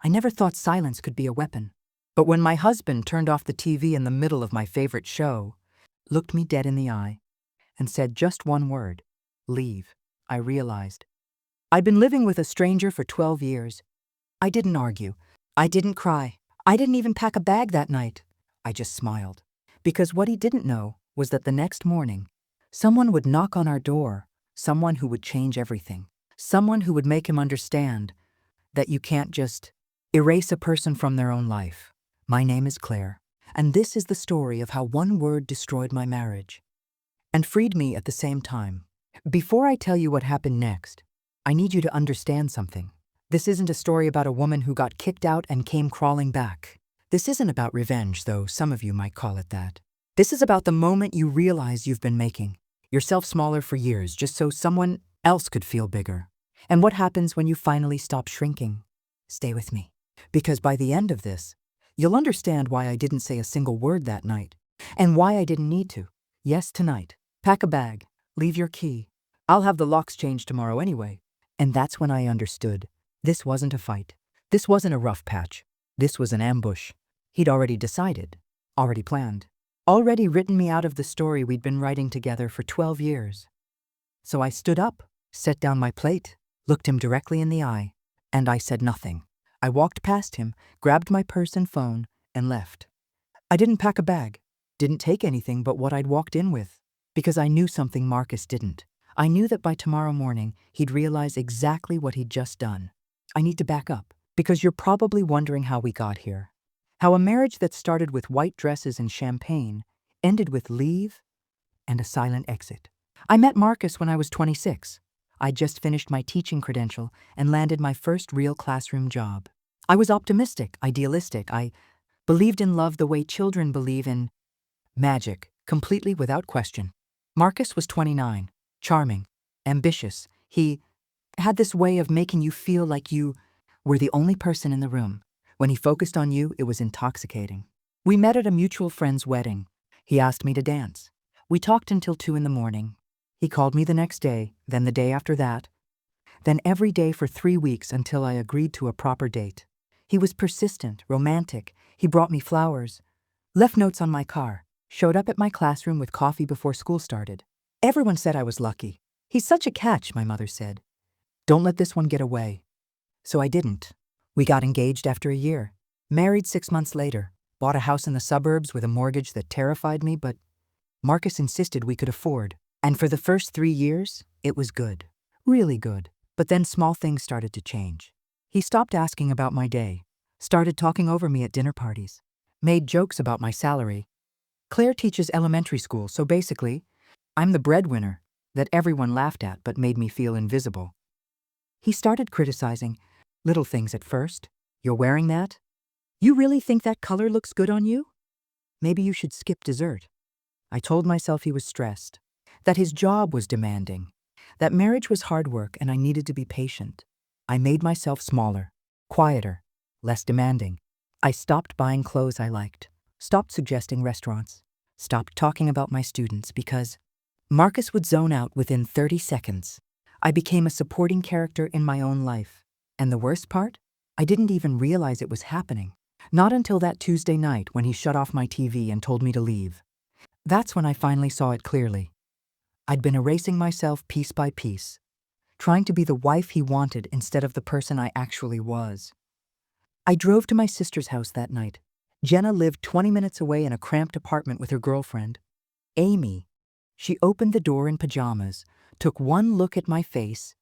I never thought silence could be a weapon. But when my husband turned off the TV in the middle of my favorite show, looked me dead in the eye, and said just one word, "Leave," I realized. I'd been living with a stranger for 12 years. I didn't argue. I didn't cry. I didn't even pack a bag that night. I just smiled. Because what he didn't know was that the next morning, someone would knock on our door, someone who would change everything, someone who would make him understand that you can't just erase a person from their own life. My name is Claire, and this is the story of how one word destroyed my marriage and freed me at the same time. Before I tell you what happened next, I need you to understand something. This isn't a story about a woman who got kicked out and came crawling back. This isn't about revenge, though some of you might call it that. This is about the moment you realize you've been making yourself smaller for years just so someone else could feel bigger. And what happens when you finally stop shrinking? Stay with me. Because by the end of this, you'll understand why I didn't say a single word that night, and why I didn't need to. Yes, tonight. Pack a bag. Leave your key. I'll have the locks changed tomorrow anyway. And that's when I understood. This wasn't a fight. This wasn't a rough patch. This was an ambush. He'd already decided, already planned, already written me out of the story we'd been writing together for 12 years. So I stood up, set down my plate, looked him directly in the eye, and I said nothing. I walked past him, grabbed my purse and phone, and left. I didn't pack a bag, didn't take anything but what I'd walked in with, because I knew something Marcus didn't. I knew that by tomorrow morning, he'd realize exactly what he'd just done. I need to back up, because you're probably wondering how we got here. How a marriage that started with white dresses and champagne ended with leave and a silent exit. I met Marcus when I was 26. I'd just finished my teaching credential and landed my first real classroom job. I was optimistic, idealistic. I believed in love the way children believe in magic, completely without question. Marcus was 29, charming, ambitious. He had this way of making you feel like you were the only person in the room. When he focused on you, it was intoxicating. We met at a mutual friend's wedding. He asked me to dance. We talked until 2 in the morning. He called me the next day, then the day after that, then every day for 3 weeks until I agreed to a proper date. He was persistent, romantic. He brought me flowers, left notes on my car, showed up at my classroom with coffee before school started. Everyone said I was lucky. He's such a catch, my mother said. Don't let this one get away. So I didn't. We got engaged after a year, married 6 months later, bought a house in the suburbs with a mortgage that terrified me, but Marcus insisted we could afford. And for the first 3 years, it was good, really good. But then small things started to change. He stopped asking about my day, started talking over me at dinner parties, made jokes about my salary. Claire teaches elementary school, so basically, I'm the breadwinner that everyone laughed at but made me feel invisible. He started criticizing little things at first. You're wearing that? You really think that color looks good on you? Maybe you should skip dessert. I told myself he was stressed, that his job was demanding, that marriage was hard work and I needed to be patient. I made myself smaller, quieter, less demanding. I stopped buying clothes I liked, stopped suggesting restaurants, stopped talking about my students because Marcus would zone out within 30 seconds. I became a supporting character in my own life. And the worst part? I didn't even realize it was happening. Not until that Tuesday night when he shut off my TV and told me to leave. That's when I finally saw it clearly. I'd been erasing myself piece by piece, trying to be the wife he wanted instead of the person I actually was. I drove to my sister's house that night. Jenna lived 20 minutes away in a cramped apartment with her girlfriend, Amy. She opened the door in pajamas, took one look at my face,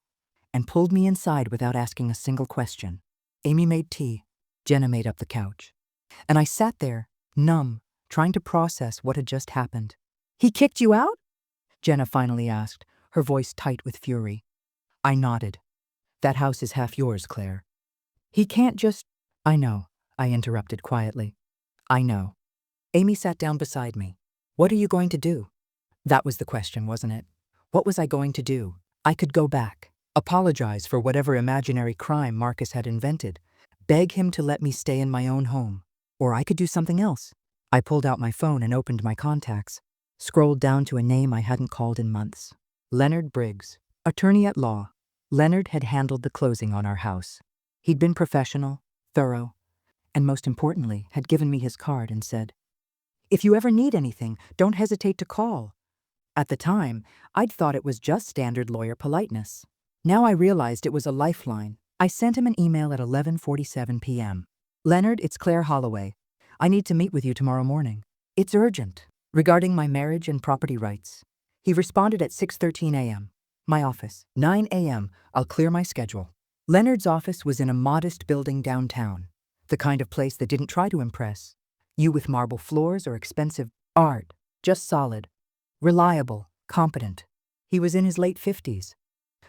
and pulled me inside without asking a single question. Amy made tea. Jenna made up the couch. And I sat there, numb, trying to process what had just happened. He kicked you out? Jenna finally asked, her voice tight with fury. I nodded. That house is half yours, Claire. He can't just... I know, I interrupted quietly. I know. Amy sat down beside me. What are you going to do? That was the question, wasn't it? What was I going to do? I could go back, apologize for whatever imaginary crime Marcus had invented, beg him to let me stay in my own home. Or I could do something else. I pulled out my phone and opened my contacts, scrolled down to a name I hadn't called in months. Leonard Briggs, attorney at law. Leonard had handled the closing on our house. He'd been professional, thorough, and most importantly, had given me his card and said, "If you ever need anything, don't hesitate to call." At the time, I'd thought it was just standard lawyer politeness. Now I realized it was a lifeline. I sent him an email at 11:47 p.m. "Leonard, it's Claire Holloway. I need to meet with you tomorrow morning. It's urgent, regarding my marriage and property rights." He responded at 6:13 a.m. "My office, 9 a.m. I'll clear my schedule." Leonard's office was in a modest building downtown, the kind of place that didn't try to impress you with marble floors or expensive art, just solid, reliable, competent. He was in his late 50s,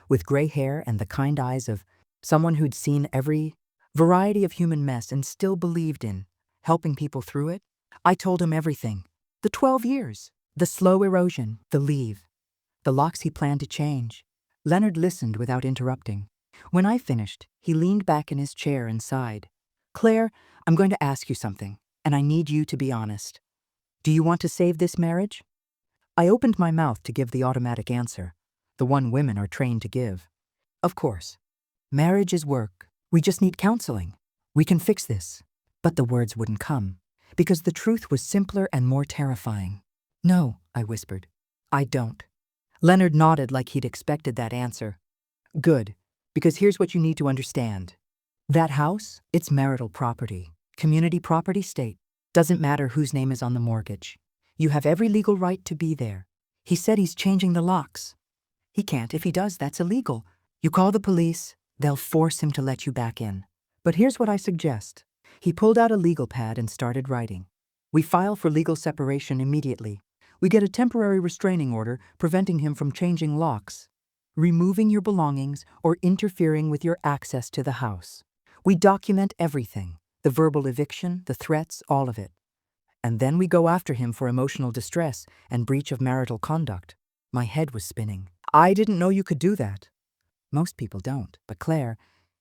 with gray hair and the kind eyes of someone who'd seen every variety of human mess and still believed in helping people through it. I told him everything. The 12 years, the slow erosion, the leave, the locks he planned to change. Leonard listened without interrupting. When I finished, he leaned back in his chair and sighed. "Claire, I'm going to ask you something, and I need you to be honest. Do you want to save this marriage?" I opened my mouth to give the automatic answer, the one women are trained to give. "Of course. Marriage is work. We just need counseling. We can fix this." But the words wouldn't come, because the truth was simpler and more terrifying. "No," I whispered. "I don't." Leonard nodded like he'd expected that answer. "Good, because here's what you need to understand. That house, it's marital property, community property state. Doesn't matter whose name is on the mortgage. You have every legal right to be there. He said he's changing the locks. He can't. If he does, that's illegal. You call the police, they'll force him to let you back in. But here's what I suggest." He pulled out a legal pad and started writing. "We file for legal separation immediately. We get a temporary restraining order preventing him from changing locks, removing your belongings, or interfering with your access to the house. We document everything, the verbal eviction, the threats, all of it. And then we go after him for emotional distress and breach of marital conduct." My head was spinning. "I didn't know you could do that." "Most people don't, but Claire,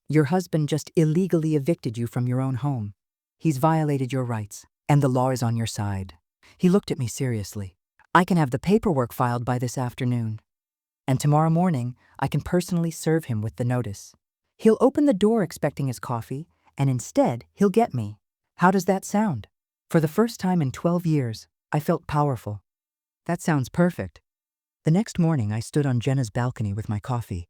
your husband just illegally evicted you from your own home. He's violated your rights, and the law is on your side." He looked at me seriously. "I can have the paperwork filed by this afternoon. And tomorrow morning, I can personally serve him with the notice. He'll open the door expecting his coffee, and instead, he'll get me. How does that sound?" For the first time in 12 years, I felt powerful. "That sounds perfect." The next morning, I stood on Jenna's balcony with my coffee,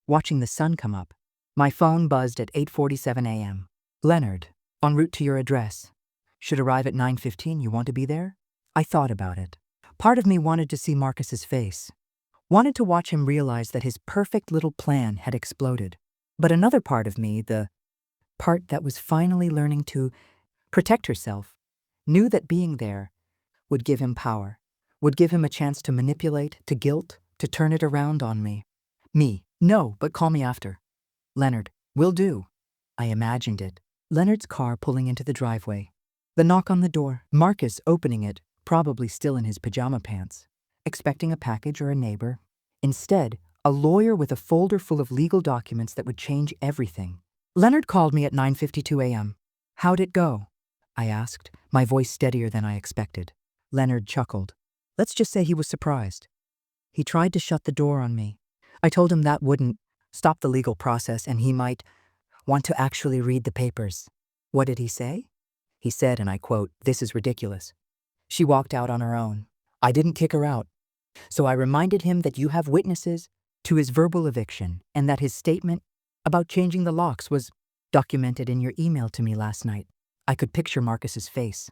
watching the sun come up. My phone buzzed at 8:47 a.m. "Leonard, en route to your address. Should arrive at 9:15. You want to be there?" I thought about it. Part of me wanted to see Marcus's face, wanted to watch him realize that his perfect little plan had exploded. But another part of me, the part that was finally learning to protect herself, knew that being there would give him power, would give him a chance to manipulate, to guilt, to turn it around on me. Me. "No, but call me after." "Leonard, will do." I imagined it. Leonard's car pulling into the driveway. The knock on the door. Marcus opening it, probably still in his pajama pants, expecting a package or a neighbor. Instead, a lawyer with a folder full of legal documents that would change everything. Leonard called me at 9:52 a.m. "How'd it go?" I asked, my voice steadier than I expected. Leonard chuckled. Let's just say he was surprised. He tried to shut the door on me. I told him that wouldn't stop the legal process and he might want to actually read the papers. What did he say? He said, and I quote, "This is ridiculous. She walked out on her own. I didn't kick her out." So I reminded him that you have witnesses to his verbal eviction and that his statement about changing the locks was documented in your email to me last night. I could picture Marcus's face.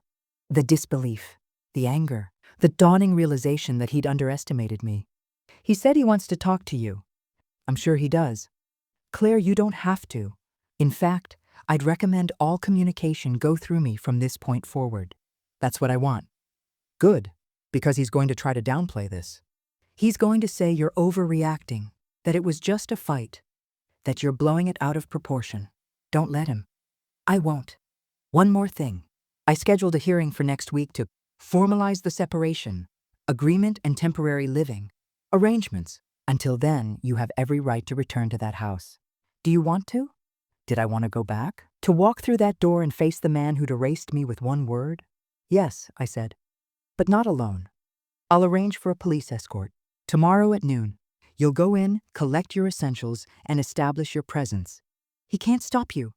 The disbelief, the anger, the dawning realization that he'd underestimated me. He said he wants to talk to you. I'm sure he does. Claire, you don't have to. In fact, I'd recommend all communication go through me from this point forward. That's what I want. Good, because he's going to try to downplay this. He's going to say you're overreacting, that it was just a fight, that you're blowing it out of proportion. Don't let him. I won't. One more thing. I scheduled a hearing for next week to formalize the separation, agreement and temporary living, arrangements. Until then, you have every right to return to that house. Do you want to? Did I want to go back? To walk through that door and face the man who'd erased me with one word? Yes, I said. But not alone. I'll arrange for a police escort. Tomorrow at noon. You'll go in, collect your essentials, and establish your presence. He can't stop you.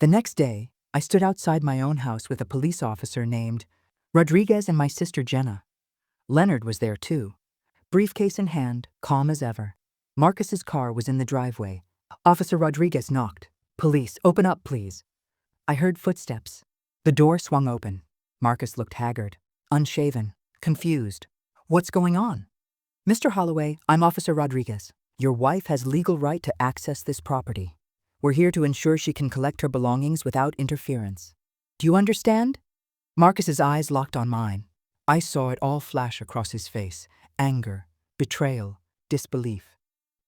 The next day, I stood outside my own house with a police officer named Rodriguez and my sister Jenna. Leonard was there too, briefcase in hand, calm as ever. Marcus's car was in the driveway. Officer Rodriguez knocked. "Police, open up, please." I heard footsteps. The door swung open. Marcus looked haggard, unshaven, confused. "What's going on?" "Mr. Holloway, I'm Officer Rodriguez. Your wife has legal right to access this property. We're here to ensure she can collect her belongings without interference. Do you understand?" Marcus's eyes locked on mine. I saw it all flash across his face. Anger, betrayal, disbelief.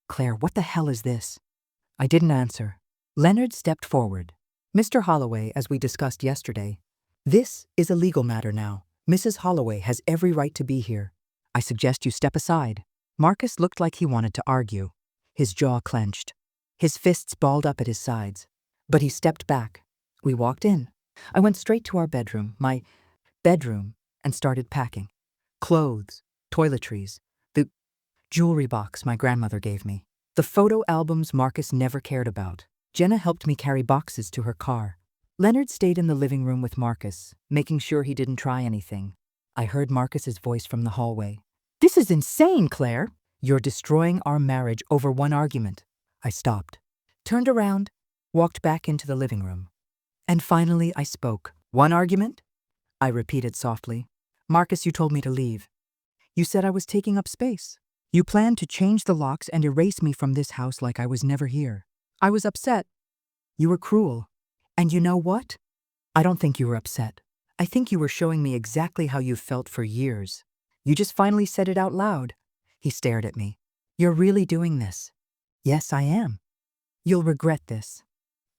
"Claire, what the hell is this?" I didn't answer. Leonard stepped forward. "Mr. Holloway, as we discussed yesterday, this is a legal matter now. Mrs. Holloway has every right to be here. I suggest you step aside." Marcus looked like he wanted to argue. His jaw clenched. His fists balled up at his sides. But he stepped back. We walked in. I went straight to our bedroom, my bedroom, and started packing. Clothes, toiletries, the jewelry box my grandmother gave me, the photo albums Marcus never cared about. Jenna helped me carry boxes to her car. Leonard stayed in the living room with Marcus, making sure he didn't try anything. I heard Marcus's voice from the hallway. "This is insane, Claire. You're destroying our marriage over one argument." I stopped, turned around, walked back into the living room. And finally I spoke. "One argument?" I repeated softly. "Marcus, you told me to leave. You said I was taking up space. You planned to change the locks and erase me from this house like I was never here. I was upset. You were cruel. And you know what? I don't think you were upset. I think you were showing me exactly how you felt for years. You just finally said it out loud." He stared at me. "You're really doing this?" "Yes, I am." "You'll regret this."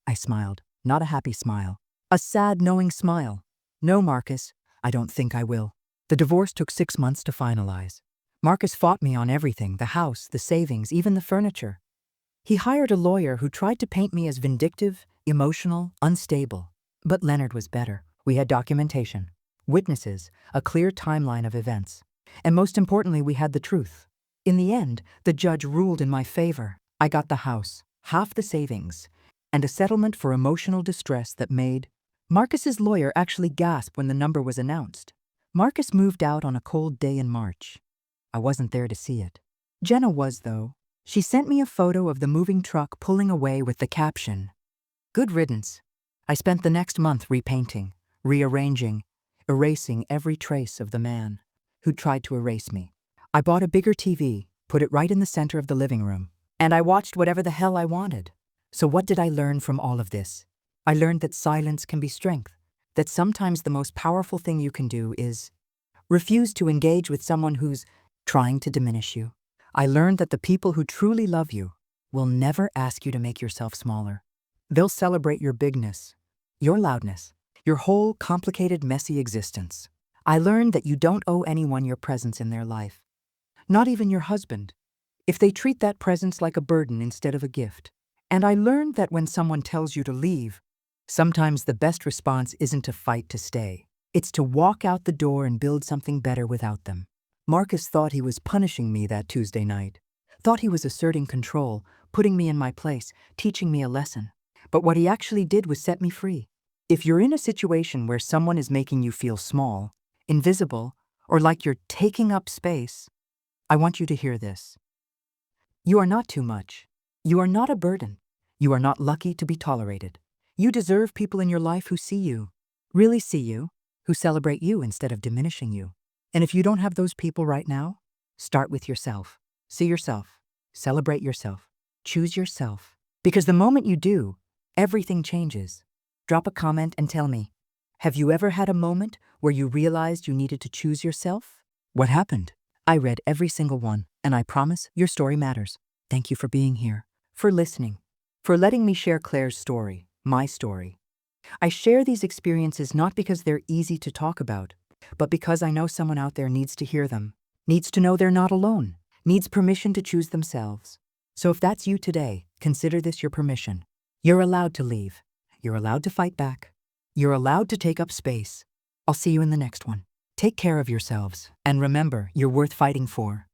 I smiled, not a happy smile. A sad, knowing smile. "No, Marcus, I don't think I will." The divorce took 6 months to finalize. Marcus fought me on everything, the house, the savings, even the furniture. He hired a lawyer who tried to paint me as vindictive, emotional, unstable. But Leonard was better. We had documentation, witnesses, a clear timeline of events. And most importantly, we had the truth. In the end, the judge ruled in my favor. I got the house, half the savings, and a settlement for emotional distress that made Marcus's lawyer actually gasped when the number was announced. Marcus moved out on a cold day in March. I wasn't there to see it. Jenna was, though. She sent me a photo of the moving truck pulling away with the caption, "Good riddance." I spent the next month repainting, rearranging, erasing every trace of the man who tried to erase me. I bought a bigger TV, put it right in the center of the living room, and I watched whatever the hell I wanted. So what did I learn from all of this? I learned that silence can be strength, that sometimes the most powerful thing you can do is refuse to engage with someone who's trying to diminish you. I learned that the people who truly love you will never ask you to make yourself smaller. They'll celebrate your bigness, your loudness, your whole complicated, messy existence. I learned that you don't owe anyone your presence in their life, not even your husband, if they treat that presence like a burden instead of a gift. And I learned that when someone tells you to leave, sometimes the best response isn't to fight to stay. It's to walk out the door and build something better without them. Marcus thought he was punishing me that Tuesday night, thought he was asserting control, putting me in my place, teaching me a lesson. But what he actually did was set me free. If you're in a situation where someone is making you feel small, invisible, or like you're taking up space, I want you to hear this. You are not too much. You are not a burden. You are not lucky to be tolerated. You deserve people in your life who see you, really see you, who celebrate you instead of diminishing you. And if you don't have those people right now, start with yourself. See yourself. Celebrate yourself. Choose yourself. Because the moment you do, everything changes. Drop a comment and tell me, have you ever had a moment where you realized you needed to choose yourself? What happened? I read every single one, and I promise your story matters. Thank you for being here, for listening, for letting me share Claire's story, my story. I share these experiences not because they're easy to talk about, but because I know someone out there needs to hear them, needs to know they're not alone, needs permission to choose themselves. So if that's you today, consider this your permission. You're allowed to leave. You're allowed to fight back. You're allowed to take up space. I'll see you in the next one. Take care of yourselves, and remember, you're worth fighting for.